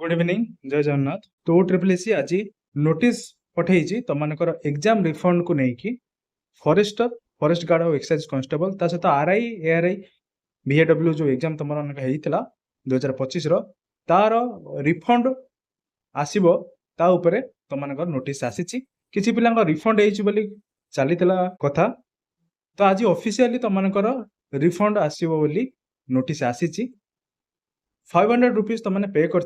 Good evening जय जगन्नाथ। तो triple AC आज नोटिस पठेई तुमको एग्जाम रिफंड को लेकिन फॉरेस्टर फॉरेस्ट गार्ड और एक्साइज कांस्टेबल ता सहित आरआई एआरआई बीएडब्ल्यू जो एग्जाम तुम होता 2025 तार रिफंड आसीबो ता उपरे तुमको नोटिस आसी किसी पिला रिफंड होली चली कथा। तो आज ऑफिशियली तुमको रिफंड आसीबो बोली नोटिस आसी 500 रुपीज तुमने पे कर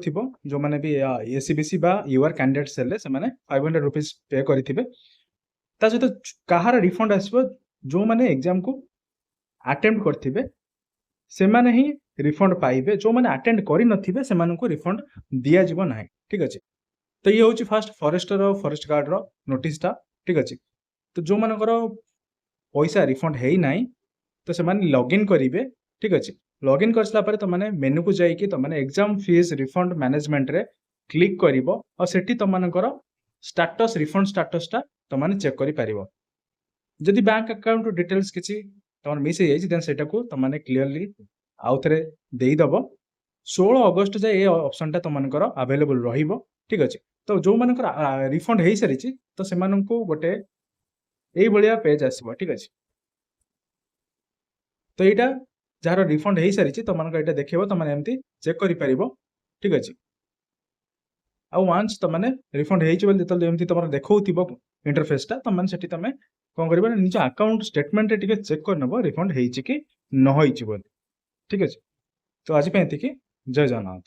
जो मैंने भी एसीबीसी बा यूआर कैंडिडेट्स हेले से माने 500 रुपीज पे करिथिबे ता सहित कहार रिफंड आसीबो जो माने एग्जाम को अटेम्प्ट करथिबे से माने ही रिफंड पाइबे जो माने अटेंड करि नथिबे से माने को रिफंड दिया जीवो नाही। ठीक अछि। तो ये होची फर्स्ट फॉरेस्टर और फॉरेस्ट गार्ड रो नोटिस ता। ठीक अछि। तो जो मानकर पैसा रिफंड हेई नाही तो से माने लॉगिन करिवे। ठीक अछि। लॉगिन करसला परे तमने मेनू को जाई कि तमने एग्जाम फीस रिफंड मैनेजमेंट रे क्लिक करिवो और सेठी तमनकर स्टेटस रिफंड स्टेटस ता तमने चेक करि परिवो। जदि बैंक अकाउंट डिटेल्स किछि तमन मिस हे जाई देन सेटा को तमने क्लियरली आउ थरे देई दबो। 16 अगस्त जाय ए ऑप्शन ता तमनकर अवेलेबल रहिबो। ठीक अछि। तो जो मानकर रिफंड हेई सारिछि तो से माननको गोटे एई बलिया पेज आसीबो। ठीक अछि। तो एटा जार रिफंड हो सारी तुम ये देखो तुम एमती चेक कर। ठीक अच्छे। आउ वांस तुमने रिफंड होमती तुम देखो इंटरफेसटा तुम से तुम कौन कर निज अकाउंट स्टेटमेंट टे चेक कर नब रिफंड हो कि न हो। ठीक अच्छे। तो आज जय जगन्नाथ।